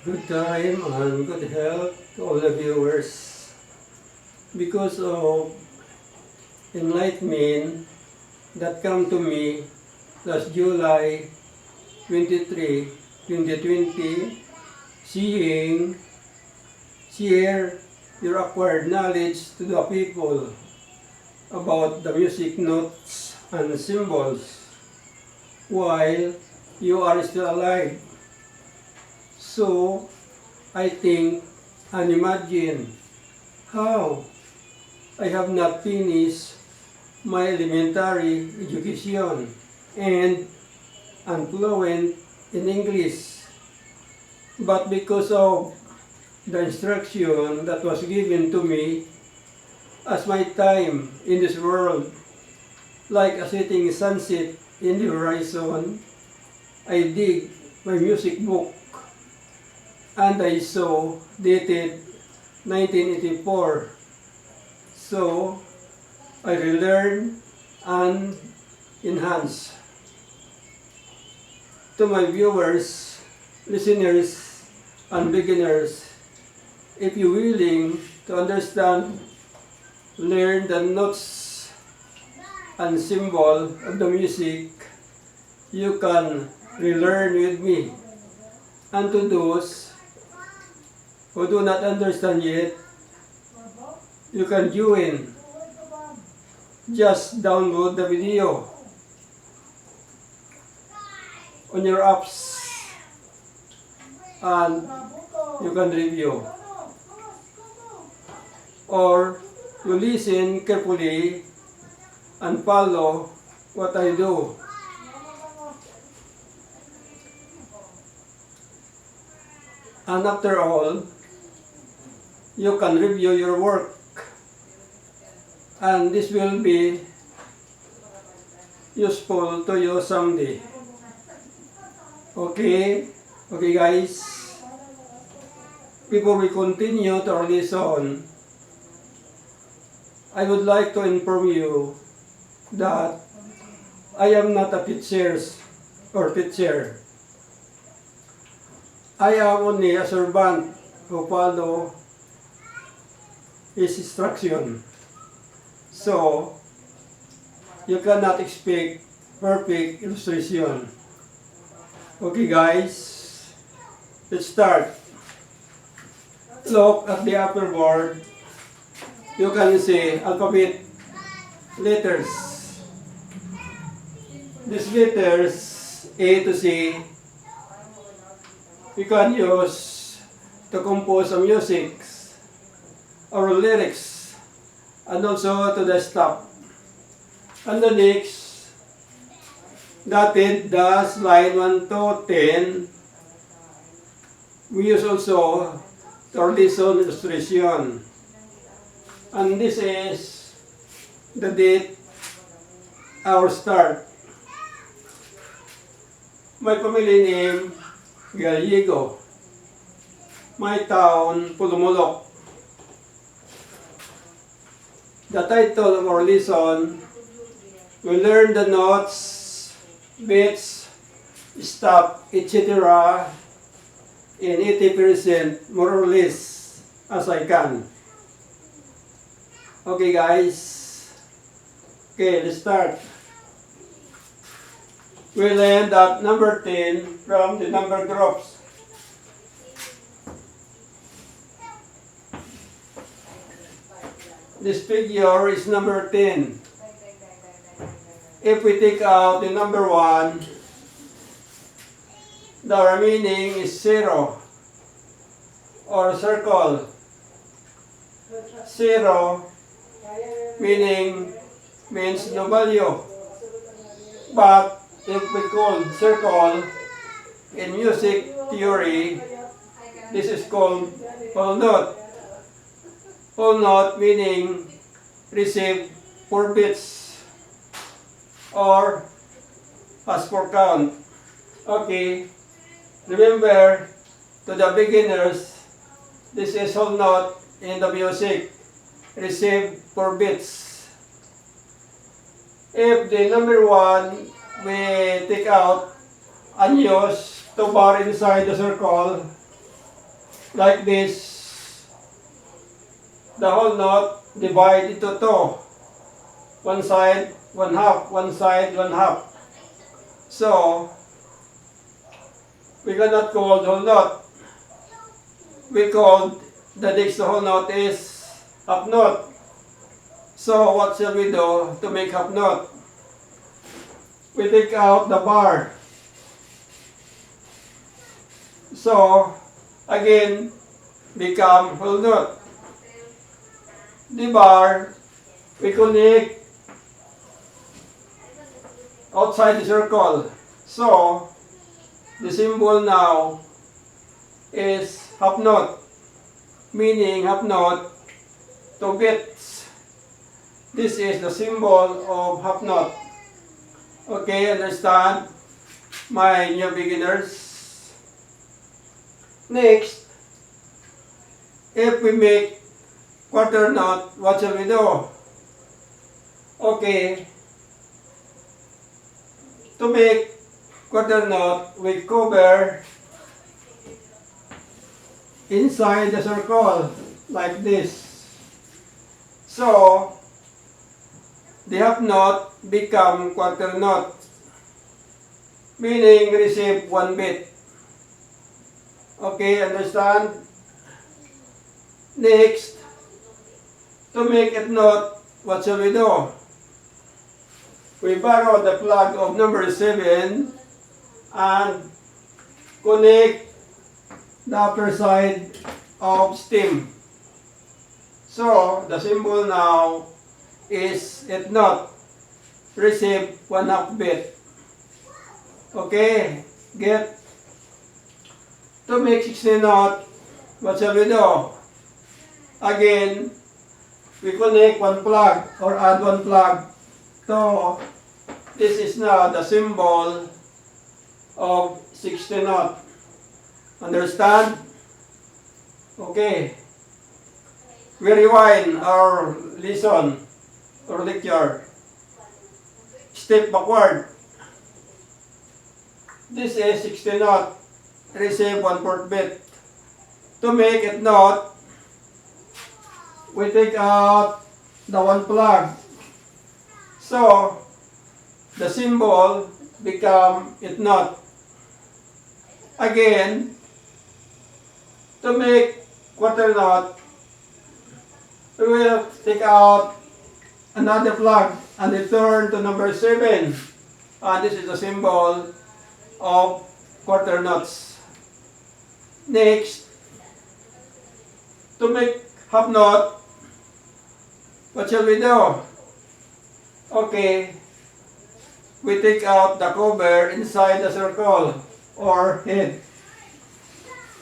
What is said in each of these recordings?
Good time and good health to all the viewers. Because of enlightenment that come to me last July 23, 2020, seeing, share your acquired knowledge to the people about the music notes and symbols while you are still alive. So, I think and imagine how I have not finished my elementary education and fluent in English. But because of the instruction that was given to me as my time in this world, like a setting sunset in the horizon, I dig my music book and I saw dated 1984. So I relearn and enhance. To my viewers, listeners, and beginners, if you're willing to understand, learn the notes and symbol of the music, you can relearn with me. And to those who do not understand yet, you can join. Just download the video on your apps and you can review. Or you listen carefully and follow what I do. And after all, you can review your work. And this will be useful to you someday. Okay? Okay guys? Before we continue to our lesson, I would like to inform you that I am not a teacher or teacher. I am only a servant who follow his instruction. So, you cannot expect perfect illustration. Okay guys, let's start. Look at the upper board. You can see alphabet letters. These letters, A to C, we can use to compose a music or lyrics and also to the stop. And the next, dotted dash line 1 to 10, we use also to lesson illustration. And this is the date, our start. My family name, Gallego. My town, Pulumulok. The title of our lesson, we learn the notes, beats, stop, etc. in 80% more or less as I can. Okay guys, okay, let's start. We'll end up number 10 from the number groups. This figure is number 10. If we take out the number 1, the remaining is 0 or circle. 0 means no value. But if we call circle in music theory, this is called whole note. Whole note meaning receive 4 beats or as 4 count. Okay, remember to the beginners, this is whole note in the music. Receive 4 beats. If the number 1 we take out and use 2 bar inside the circle, like this, the whole knot divide into two. One side, one half, one side, one half. So, we cannot call the whole knot. We call the next whole knot is half knot. So, what shall we do to make half knot? We take out the bar. So, again, become whole knot. The bar, we connect outside the circle. So, the symbol now is half knot, meaning half knot, 2 bits. This is the symbol of half knot. Okay, understand, my new beginners? Next, if we make quarter knot, what shall we do? Okay, to make quarter knot, we cover inside the circle like this. So, the half knot become quarter knot, meaning receive 1 bit. Okay, understand? Next, to make it knot, what shall we do? We borrow the plug of number 7 and connect the upper side of stem. So, the symbol now is it knot, receive 1/2 bit. Okay, get? To make 16 knot, what shall we do? Again, we connect one plug or add one plug. So, this is now the symbol of 16 knot. Understand? Okay. We rewind our lesson or lecture. Step backward. This is 16 knot. Receive 1/4 bit. To make it knot, we take out the one plug. So, the symbol become it knot. Again, to make quarter knot, we will take out another plug and return to number 7. And this is the symbol of quarter knots. Next, to make half knot, what shall we do? Okay, we take out the cover inside the circle or head.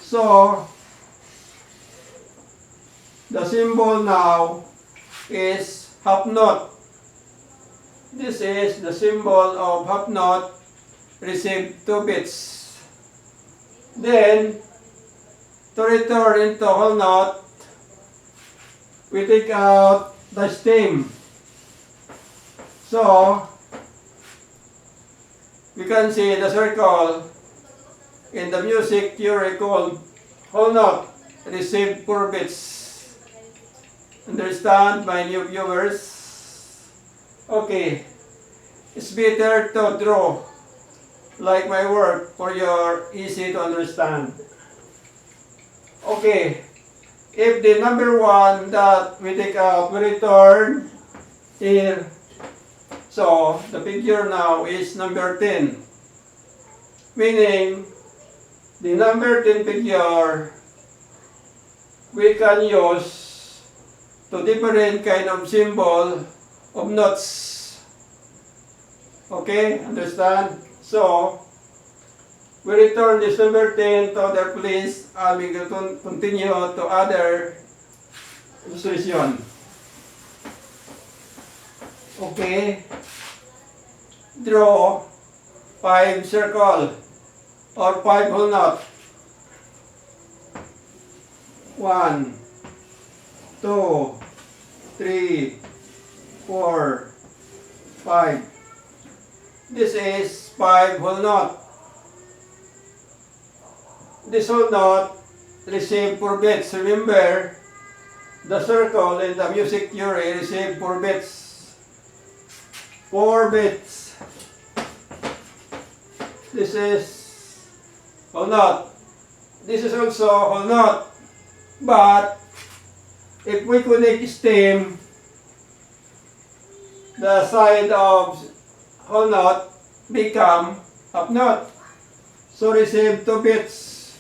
So, the symbol now is half knot. This is the symbol of half knot, receive 2 bits. Then, to return into whole knot, we take out the stem. So, we can see the circle in the music theory called whole knot, receive 4 bits. Understand, my new viewers? Okay, it's better to draw like my work for your easy to understand. Okay, if the number 1 that we take out, we return here. So, the figure now is number 10. Meaning, the number 10 figure we can use to different kind of symbol of knots. Okay, understand? So, we return this number 10 to their place and we will continue to other illustration. Okay, draw 5 circle or 5 whole knot. 1, 2, 3, 4, 5. This is 5 whole knot. This whole knot receive 4 bits. Remember, the circle in the music theory receive 4 bits. 4 bits. This is whole note. This is also whole note. But if we connect stem, the side of whole note become up note. So receive 2 bits.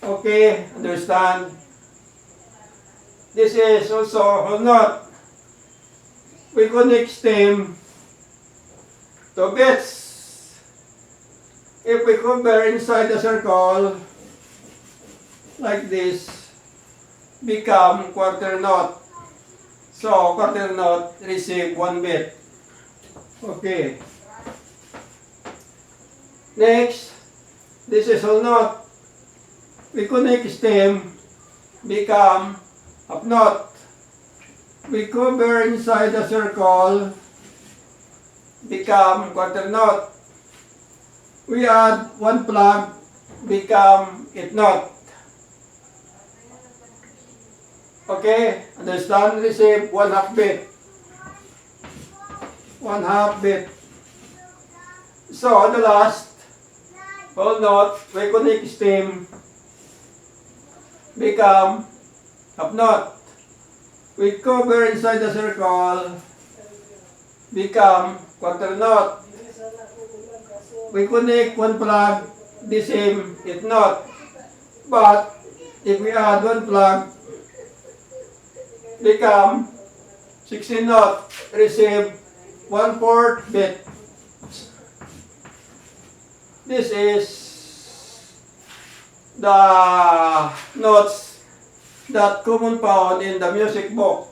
Okay, understand? This is also whole note. We connect stem 2 bits. If we compare inside the circle, like this, become quarter note. So, quarter note receive 1 bit. Okay. Next, this is whole note. We connect stem, become up note. We cover inside the circle, become quarter note. We add 1 plug, become eighth note. Okay, understand? Receive 1/2 bit. 1/2 bit. So, the last whole note, we connect stem, become up note. We cover inside the circle, become quarter note. We connect 1 plug, the same eighth note. But if we add 1 plug, become 16 note, receive 1/4 bit. This is the notes that common found in the music book.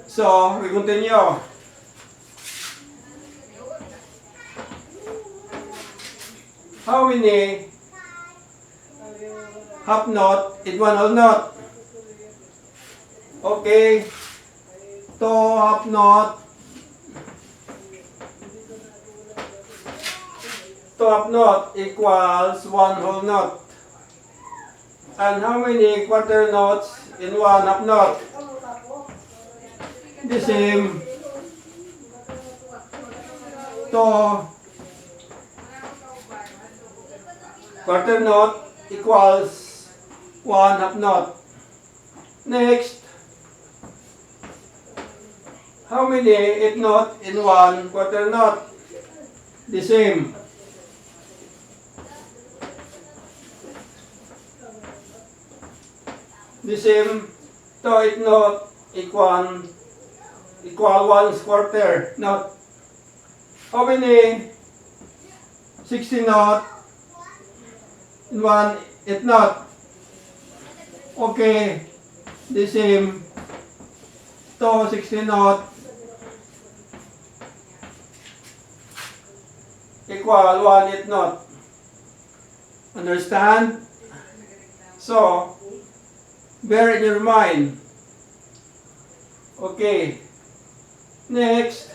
So we continue. How many half note in one whole note? Okay, 2 half note. 2 half note equals 1 whole note. And how many quarter notes in 1 half note? The same. 2 quarter note equals 1 half note. Next, how many eighth note in 1 quarter note? The same. The same. 2 eighth note equal 1 quarter note. How many 16 note in 1 eighth note? Okay, the same. 2 16 note equal 1 eighth note. Understand? So, bear in your mind. Okay. Next.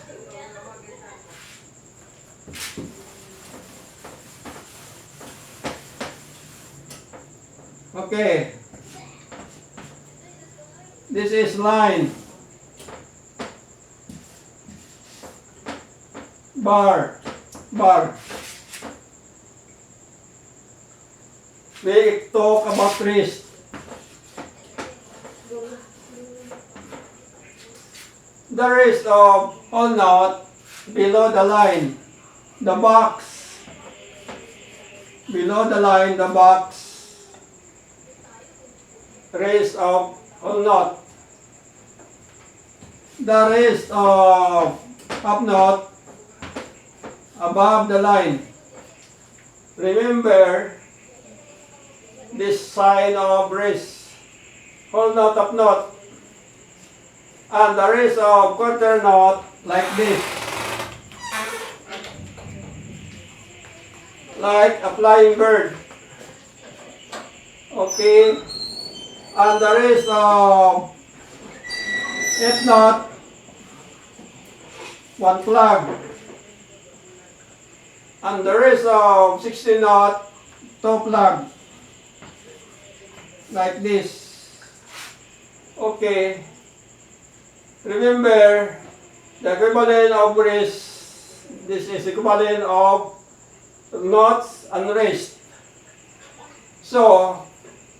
Okay. This is line. Bar. We talk about wrist. The wrist of whole note below the line. The box. Below the line, the box. Wrist of whole note. The wrist of half note above the line. Remember this sign of wrist. Whole note, half note. And the wrist of quarter note like this. Like a flying bird. Okay. And the wrist of eighth note, 1 plug. And the wrist of 16 note, 2 plug. like this. Okay. Remember, the equivalent of wrist, this is equivalent of knots and wrist. So,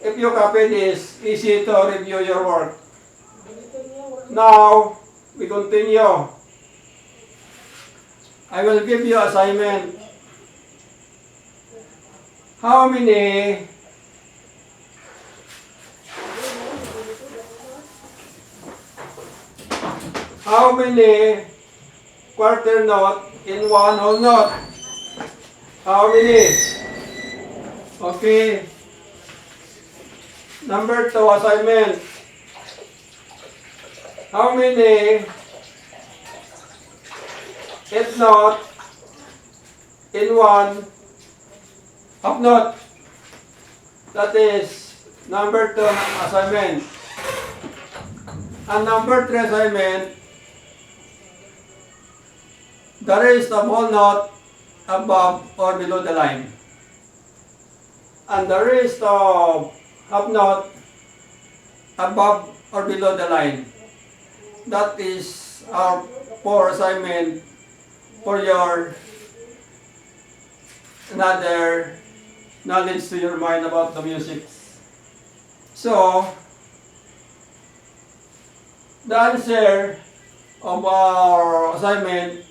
if you copy this, easy to review your work. Now, we continue. I will give you assignment. How many quarter note in one whole note? How many? Okay. Number 2 assignment. How many eighth note in one half note? That is number 2 assignment. And number 3 assignment, the rest of whole note above or below the line. And the rest of half note above or below the line. That is our 4 assignment for your another knowledge to your mind about the music. So, the answer of our assignment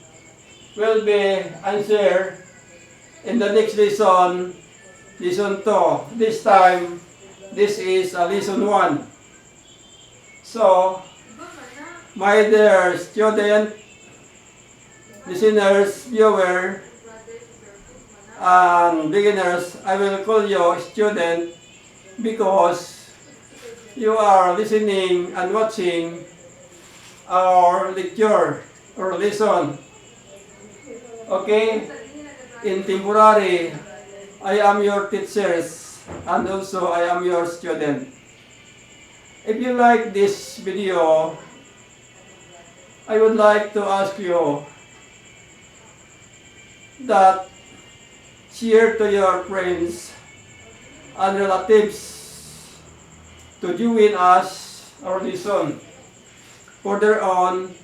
will be answered in the next lesson, lesson 2. This time, this is lesson 1. So, my dear student, listeners, viewer, and beginners, I will call you student because you are listening and watching our lecture or lesson. Okay? In temporary, I am your teachers and also I am your student. If you like this video, I would like to ask you that share to your friends and relatives to join us or listen for their own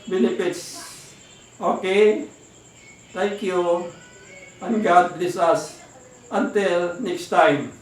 benefits. Okay? Thank you and God bless us. Until next time.